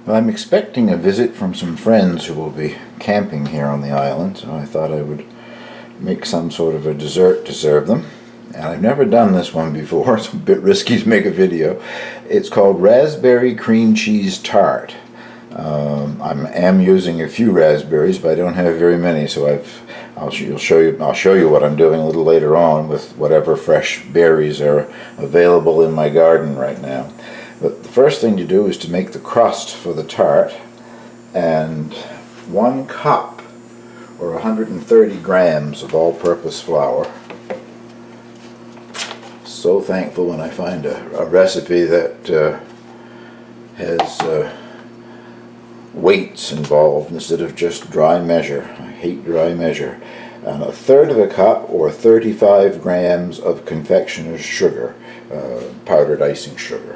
Well, I'm expecting a visit from some friends who will be camping here on the island, so I thought I would make some sort of a dessert to serve them. And I've never done this one before. It's a bit risky to make a video. It's called Raspberry Cream Cheese Tart. I am using a few raspberries, but I don't have very many, so I'll show you what I'm doing a little later on with whatever fresh berries are available in my garden right now. But the first thing to do is to make the crust for the tart, and 1 cup or 130 grams of all-purpose flour. So thankful when I find a recipe that has weights involved instead of just dry measure. I hate dry measure. And 1/3 of a cup or 35 grams of confectioner's sugar, powdered icing sugar.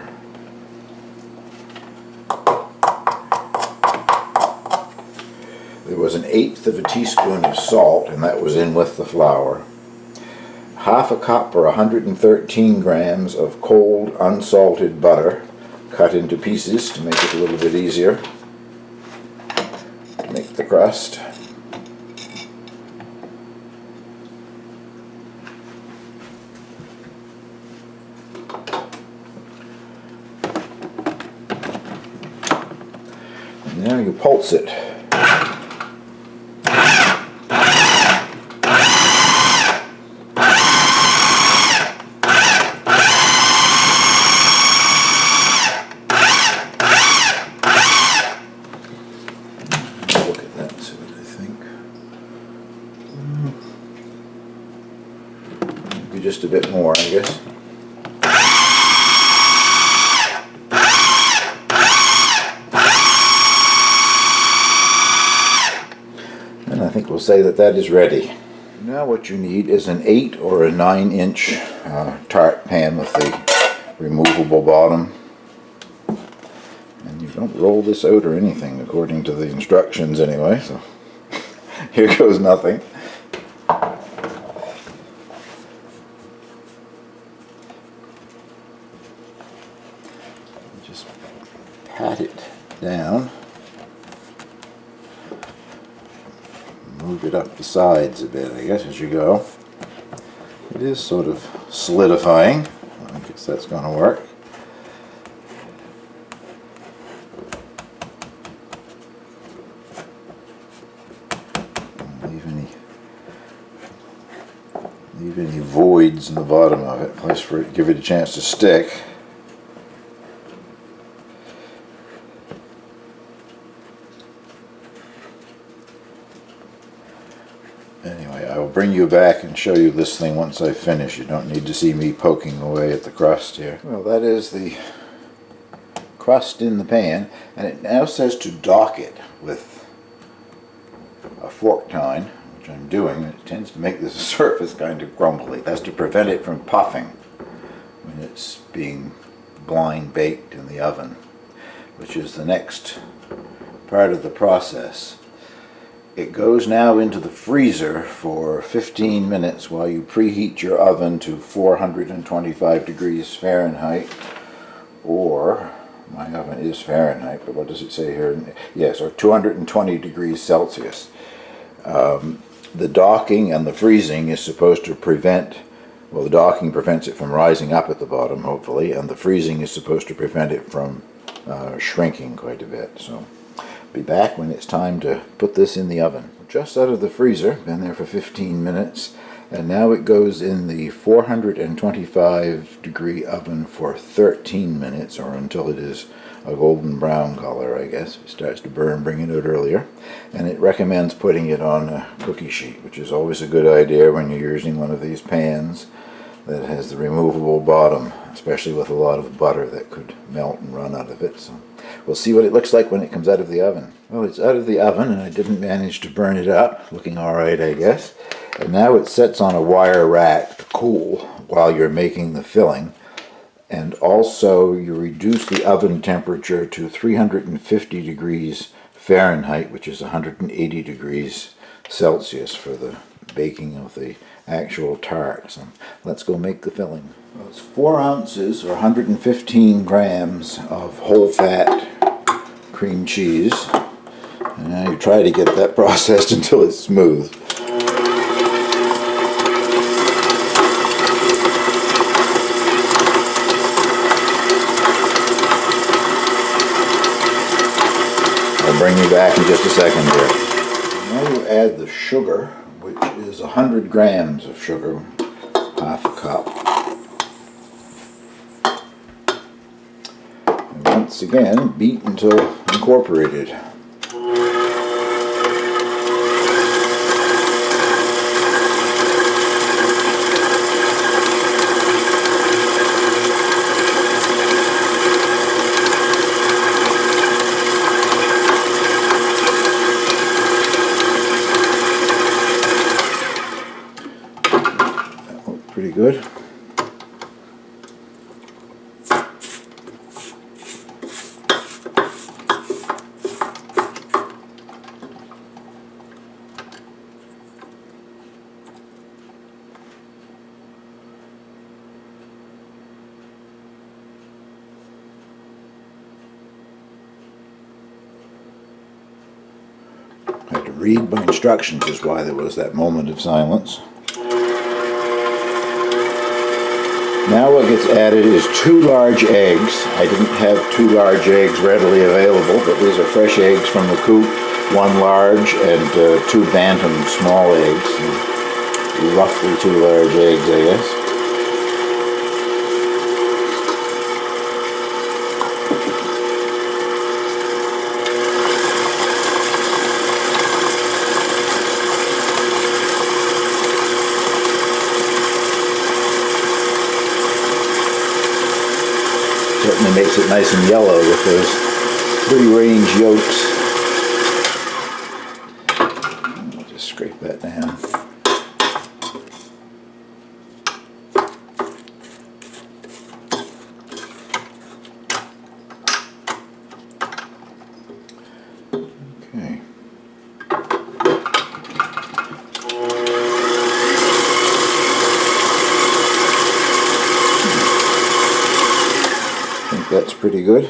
There was 1/8 of a teaspoon of salt, and that was in with the flour. 1/2 cup or 113 grams of cold unsalted butter, cut into pieces to make it a little bit easier. Make the crust. And now you pulse it. Just a bit more, I guess. And I think we'll say that that is ready. Now what you need is an 8 or a 9-inch tart pan with the removable bottom. And you don't roll this out or anything according to the instructions anyway, so here goes nothing. Just pat it down, move it up the sides a bit, I guess, as you go. It is sort of solidifying. I guess that's going to work. Leave any voids in the bottom of it, place for it, give it a chance to stick. Anyway, I will bring you back and show you this thing once I finish. You don't need to see me poking away at the crust here. Well, that is the crust in the pan, and it now says to dock it with a fork tine, which I'm doing. It tends to make the surface kind of crumbly. That's to prevent it from puffing when it's being blind baked in the oven, which is the next part of the process. It goes now into the freezer for 15 minutes while you preheat your oven to 425 degrees Fahrenheit, or, my oven is Fahrenheit, but what does it say here? Yes, or 220 degrees Celsius. The docking and the freezing is supposed to prevent, well, the docking prevents it from rising up at the bottom, hopefully, and the freezing is supposed to prevent it from shrinking quite a bit. So be back when it's time to put this in the oven. Just out of the freezer, been there for 15 minutes, and now it goes in the 425 degree oven for 13 minutes, or until it is a golden brown color, I guess. If it starts to burn, bring it out earlier. And it recommends putting it on a cookie sheet, which is always a good idea when you're using one of these pans that has the removable bottom, especially with a lot of butter that could melt and run out of it. So we'll see what it looks like when it comes out of the oven. Well, it's out of the oven, and I didn't manage to burn it up. Looking all right, I guess. And now it sits on a wire rack to cool while you're making the filling. And also you reduce the oven temperature to 350 degrees Fahrenheit, which is 180 degrees Celsius for the baking of the actual tart. So let's go make the filling. Well, it's 4 ounces or 115 grams of whole fat cream cheese. And now you try to get that processed until it's smooth. I'll bring you back in just a second here. Now you add the sugar, which is 100 grams of sugar, half a cup. And once again, beat until incorporated. Pretty good. I had to read my instructions is why there was that moment of silence. Now what gets added is 2 large eggs. I didn't have 2 large eggs readily available, but these are fresh eggs from the coop, 1 large and 2 bantam small eggs. Roughly 2 large eggs, I guess. Certainly makes it nice and yellow with those free-range yolks. I'll just scrape that down. Okay. That's pretty good.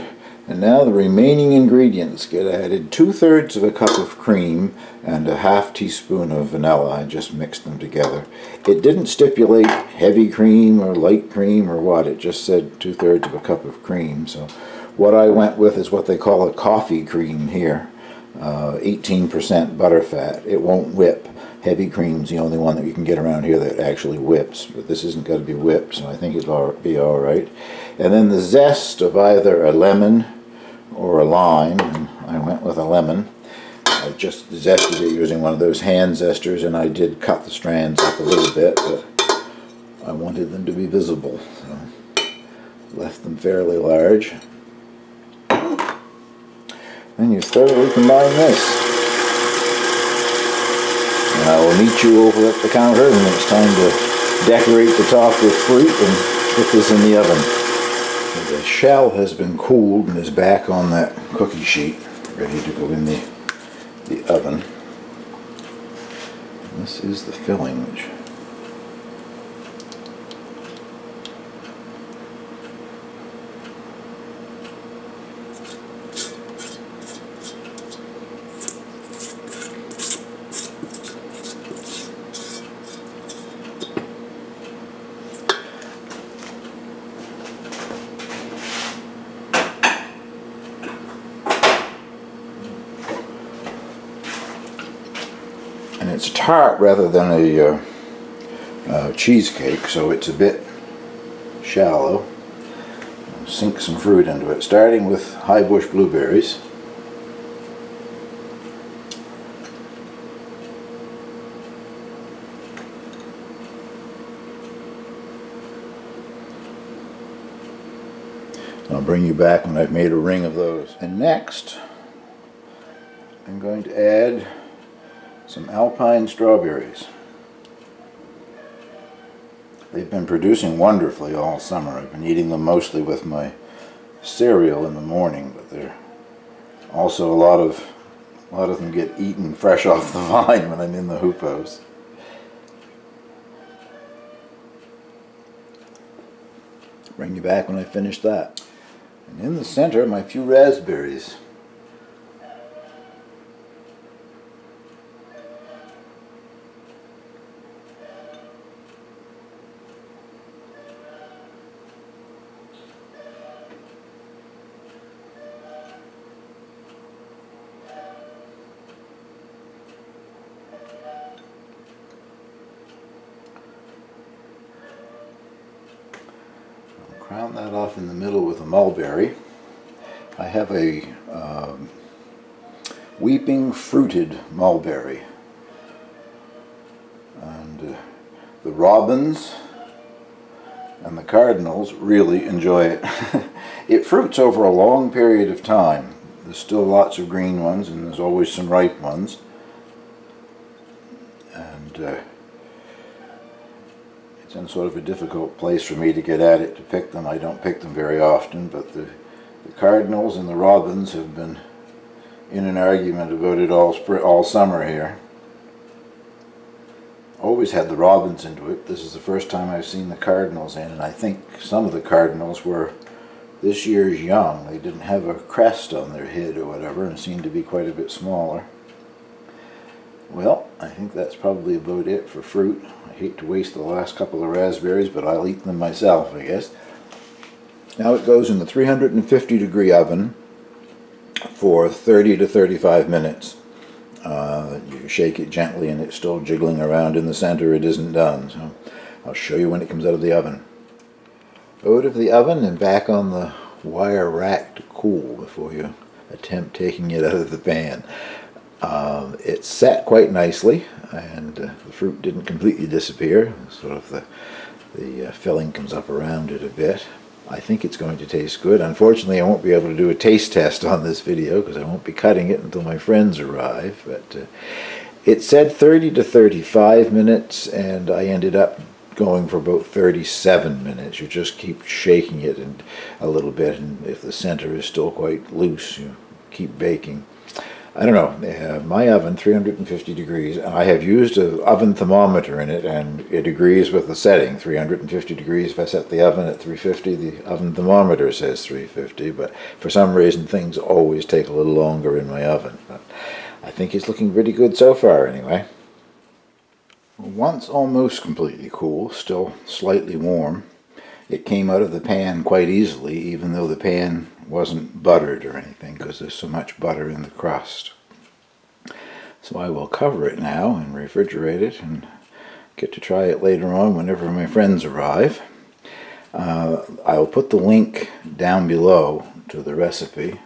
And now the remaining ingredients get added. 2/3 of a cup of cream and a half teaspoon of vanilla. I just mixed them together. It didn't stipulate heavy cream or light cream or what. It just said 2/3 of a cup of cream. So what I went with is what they call a coffee cream here. 18% butterfat. It won't whip. Heavy cream's the only one that you can get around here that actually whips, but this isn't going to be whipped, so I think it'll be all right. And then the zest of either a lemon or a lime, and I went with a lemon. I just zested it using one of those hand zesters, and I did cut the strands up a little bit, but I wanted them to be visible, so left them fairly large. Then you thoroughly combine this. And I will meet you over at the counter when it's time to decorate the top with fruit and put this in the oven. The shell has been cooled and is back on that cookie sheet, ready to go in the oven. And this is the filling, which and it's tart rather than a cheesecake, so it's a bit shallow. I'll sink some fruit into it, starting with high bush blueberries. I'll bring you back when I've made a ring of those. And next, I'm going to add some alpine strawberries. They've been producing wonderfully all summer. I've been eating them mostly with my cereal in the morning, but they're also a lot of them get eaten fresh off the vine when I'm in the hoop house. Bring you back when I finish that. And in the center, my few raspberries. round that off in the middle with a mulberry. I have a weeping fruited mulberry. And the robins and the cardinals really enjoy it. It fruits over a long period of time. There's still lots of green ones, and there's always some ripe ones. And it's in sort of a difficult place for me to get at it to pick them. I don't pick them very often, but the cardinals and the robins have been in an argument about it all summer here. Always had the robins into it. This is the first time I've seen the cardinals in, and I think some of the cardinals were this year's young. They didn't have a crest on their head or whatever, and seemed to be quite a bit smaller. Well, I think that's probably about it for fruit. I hate to waste the last couple of raspberries, but I'll eat them myself, I guess. Now it goes in the 350 degree oven for 30 to 35 minutes. You shake it gently and it's still jiggling around in the center. It isn't done. So I'll show you when it comes out of the oven. Out of the oven and back on the wire rack to cool before you attempt taking it out of the pan. It sat quite nicely, and the fruit didn't completely disappear. Sort of the filling comes up around it a bit. I think it's going to taste good. Unfortunately, I won't be able to do a taste test on this video because I won't be cutting it until my friends arrive. But it said 30 to 35 minutes, and I ended up going for about 37 minutes. You just keep shaking it a little bit, and if the center is still quite loose, you keep baking. I don't know, my oven, 350 degrees, I have used an oven thermometer in it, and it agrees with the setting, 350 degrees. If I set the oven at 350, the oven thermometer says 350, but for some reason things always take a little longer in my oven. But I think it's looking pretty good so far anyway. Once almost completely cool, still slightly warm, it came out of the pan quite easily, even though the pan wasn't buttered or anything, because there's so much butter in the crust. So I will cover it now and refrigerate it and get to try it later on whenever my friends arrive. I'll put the link down below to the recipe.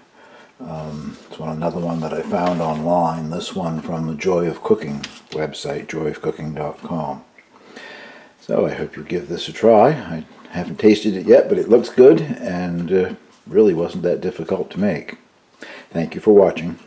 It's another one that I found online, this one from the Joy of Cooking website, joyofcooking.com. So I hope you'll give this a try. I haven't tasted it yet, but it looks good and really wasn't that difficult to make. Thank you for watching.